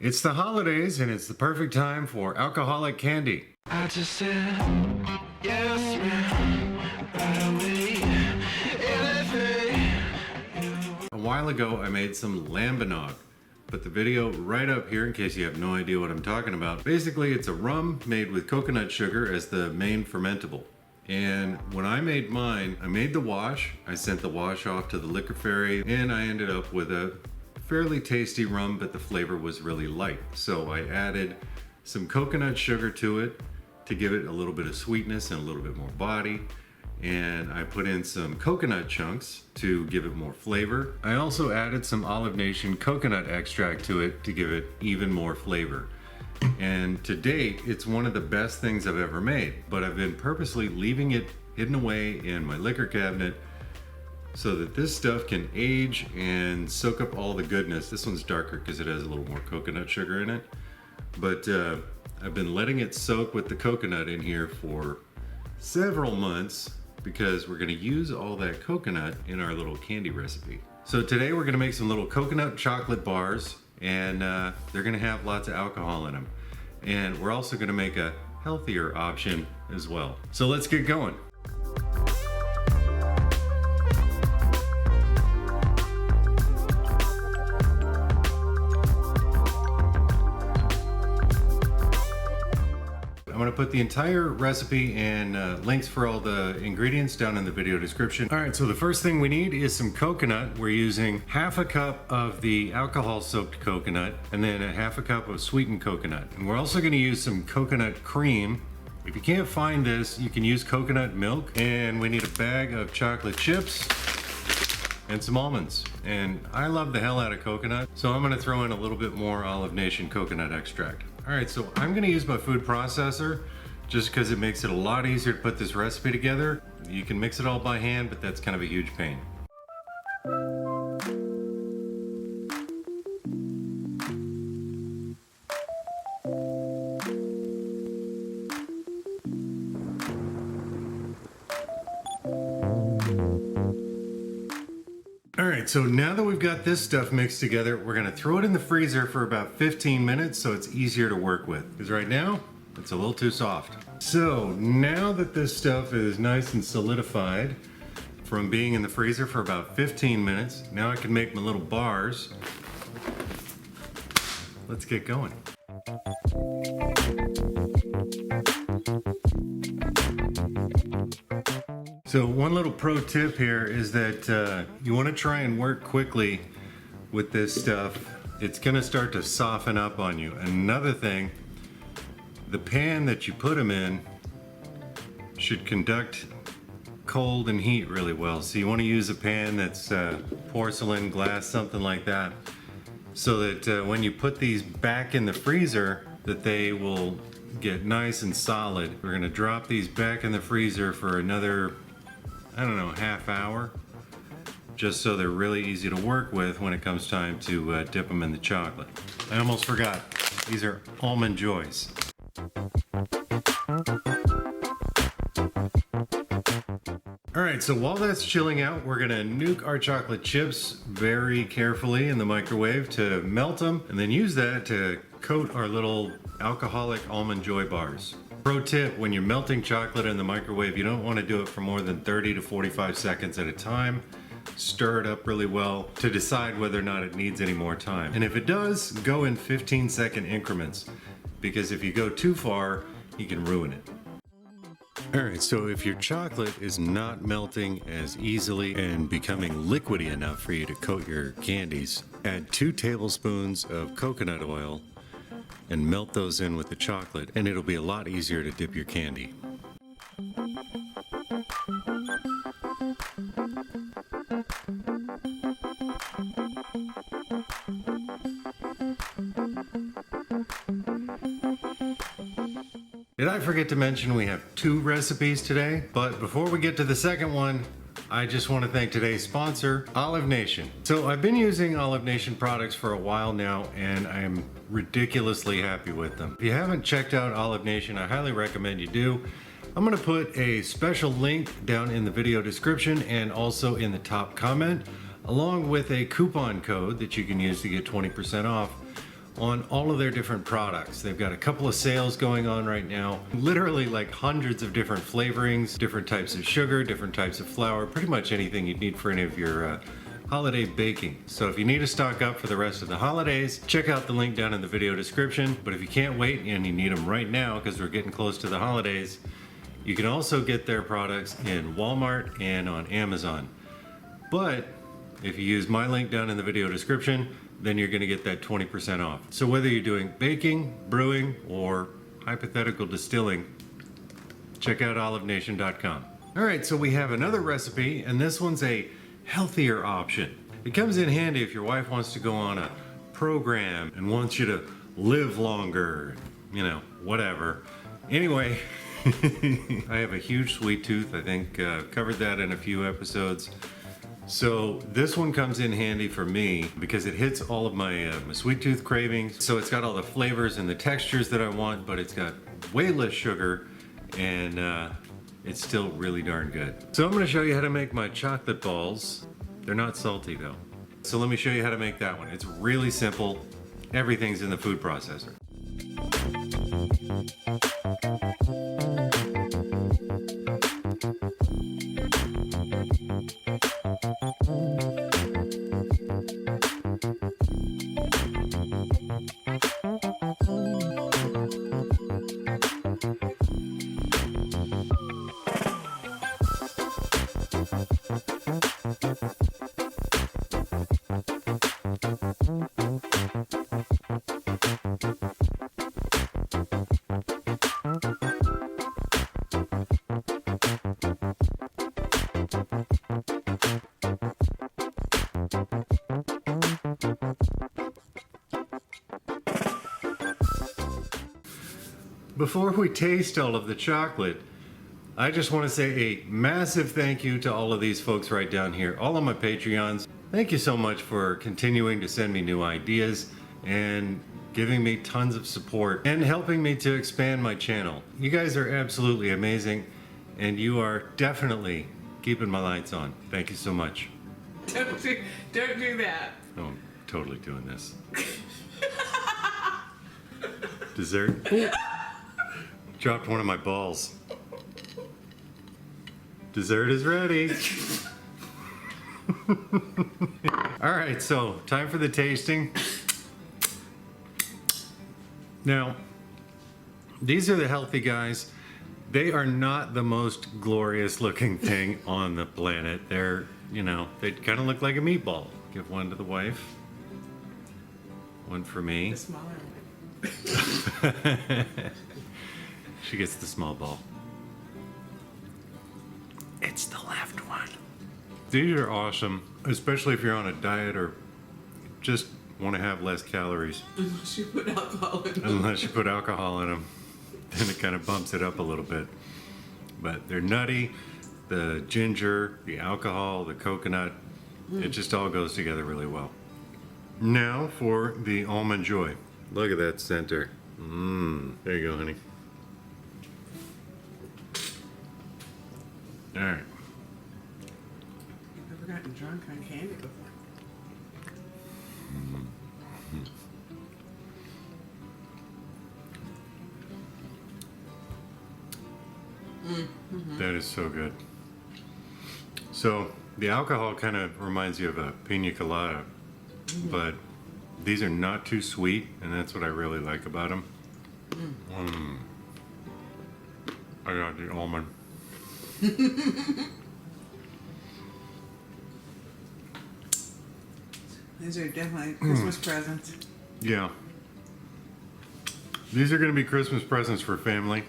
It's the holidays and it's the perfect time for alcoholic candy. I just said, yes, man, right away, anything. A while ago I made some lambanog. Put the video right up here in case you have no idea what I'm talking about. Basically it's a rum made with coconut sugar as the main fermentable. And when I made mine, I made the wash, I sent the wash off to the liquor fairy, and I ended up with a fairly tasty rum, but the flavor was really light. So I added some coconut sugar to it to give it a little bit of sweetness and a little bit more body. And I put in some coconut chunks to give it more flavor. I also added some Olive Nation coconut extract to it to give it even more flavor. And to date, it's one of the best things I've ever made, but I've been purposely leaving it hidden away in my liquor cabinet so that this stuff can age and soak up all the goodness. This one's darker because it has a little more coconut sugar in it. But I've been letting it soak with the coconut in here for several months because we're gonna use all that coconut in our little candy recipe. So today we're gonna make some little coconut chocolate bars, and they're gonna have lots of alcohol in them. And we're also gonna make a healthier option as well. So let's get going. I'm gonna put the entire recipe and links for all the ingredients down in the video description. All right, so the first thing we need is some coconut. We're using half a cup of the alcohol soaked coconut and then a half a cup of sweetened coconut. And we're also gonna use some coconut cream. If you can't find this, you can use coconut milk. And we need a bag of chocolate chips and some almonds. And I love the hell out of coconut, so I'm gonna throw in a little bit more Olive Nation coconut extract. All right, so I'm gonna use my food processor just because it makes it a lot easier to put this recipe together. You can mix it all by hand, but that's kind of a huge pain. All right, so now that we've got this stuff mixed together, we're gonna throw it in the freezer for about 15 minutes so it's easier to work with. Because right now, it's a little too soft. So now that this stuff is nice and solidified from being in the freezer for about 15 minutes, now I can make my little bars. Let's get going. So one little pro tip here is that you want to try and work quickly with this stuff. It's going to start to soften up on you. Another thing, the pan that you put them in should conduct cold and heat really well. So you want to use a pan that's porcelain, glass, something like that, so that when you put these back in the freezer, that they will get nice and solid. We're going to drop these back in the freezer for another, I don't know, half hour, just so they're really easy to work with when it comes time to dip them in the chocolate. I almost forgot, these are Almond Joys. All right, so while that's chilling out, we're gonna nuke our chocolate chips very carefully in the microwave to melt them, and then use that to coat our little alcoholic Almond Joy bars. Pro tip, when you're melting chocolate in the microwave, you don't want to do it for more than 30 to 45 seconds at a time. Stir it up really well to decide whether or not it needs any more time. And if it does, go in 15-second increments, because if you go too far, you can ruin it. All right, so if your chocolate is not melting as easily and becoming liquidy enough for you to coat your candies, add 2 tablespoons of coconut oil and melt those in with the chocolate, and it'll be a lot easier to dip your candy. Did I forget to mention we have 2 recipes today? But before we get to the second one, I just want to thank today's sponsor, Olive Nation. So I've been using Olive Nation products for a while now, and I am ridiculously happy with them. If you haven't checked out Olive Nation, I highly recommend you do. I'm gonna put a special link down in the video description and also in the top comment, along with a coupon code that you can use to get 20% off on all of their different products. They've got a couple of sales going on right now. Literally like hundreds of different flavorings, different types of sugar, different types of flour, pretty much anything you'd need for any of your holiday baking. So if you need to stock up for the rest of the holidays, check out the link down in the video description. But if you can't wait and you need them right now because we're getting close to the holidays, you can also get their products in Walmart and on Amazon. But if you use my link down in the video description, then you're going to get that 20% off. So whether you're doing baking, brewing, or hypothetical distilling, check out olivenation.com. All right, so we have another recipe, and this one's a healthier option. It comes in handy if your wife wants to go on a program and wants you to live longer, you know, whatever. Anyway, I have a huge sweet tooth. I think I've covered that in a few episodes. So this one comes in handy for me because it hits all of my sweet tooth cravings. So it's got all the flavors and the textures that I want, but it's got way less sugar and it's still really darn good. So I'm going to show you how to make my chocolate balls. They're not salty though. So let me show you how to make that one. It's really simple. Everything's in the food processor. Before we taste all of the chocolate, I just want to say a massive thank you to all of these folks right down here, all of my Patreons. Thank you so much for continuing to send me new ideas and giving me tons of support and helping me to expand my channel. You guys are absolutely amazing and you are definitely keeping my lights on. Thank you so much. Don't do that. Oh, I'm totally doing this. Dessert. Ooh. Dropped one of my balls. Dessert is ready. All right, so time for the tasting. Now, these are the healthy guys. They are not the most glorious looking thing on the planet. They're, you know, they kind of look like a meatball. Give one to the wife. One for me. The smaller one. She gets the small ball. It's the left one. These are awesome, especially if you're on a diet or just want to have less calories. Unless you put alcohol in them. Unless you put alcohol in them, then it kind of bumps it up a little bit. But they're nutty. The ginger, the alcohol, the coconut, it just all goes together really well. Now for the Almond Joy. Look at that center. There you go, honey. All right. I've never gotten drunk on candy before. That is so good. So the alcohol kind of reminds you of a pina colada, but these are not too sweet, and that's what I really like about them. I got the almond. These are definitely Christmas presents. Yeah. These are going to be Christmas presents for family.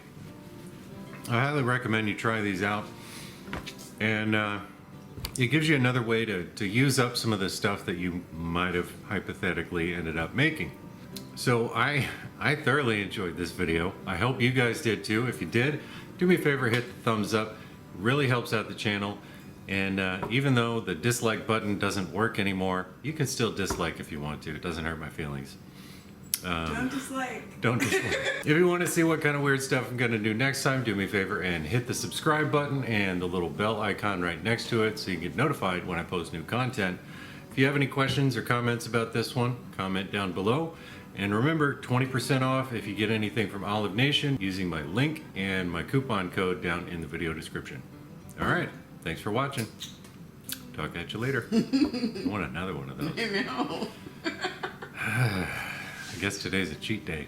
I highly recommend you try these out. And it gives you another way to use up some of the stuff that you might have hypothetically ended up making. So I thoroughly enjoyed this video. I hope you guys did too. If you did, do me a favor, hit the thumbs up. Really helps out the channel. And even though the dislike button doesn't work anymore, you can still dislike if you want to. It doesn't hurt my feelings. Don't dislike. Don't dislike. If you want to see what kind of weird stuff I'm going to do next time, do me a favor and hit the subscribe button and the little bell icon right next to it so you can get notified when I post new content. If you have any questions or comments about this one, comment down below. And remember, 20% off if you get anything from Olive Nation using my link and my coupon code down in the video description. All right, thanks for watching. Talk at you later. I want another one of those. I know. I guess today's a cheat day.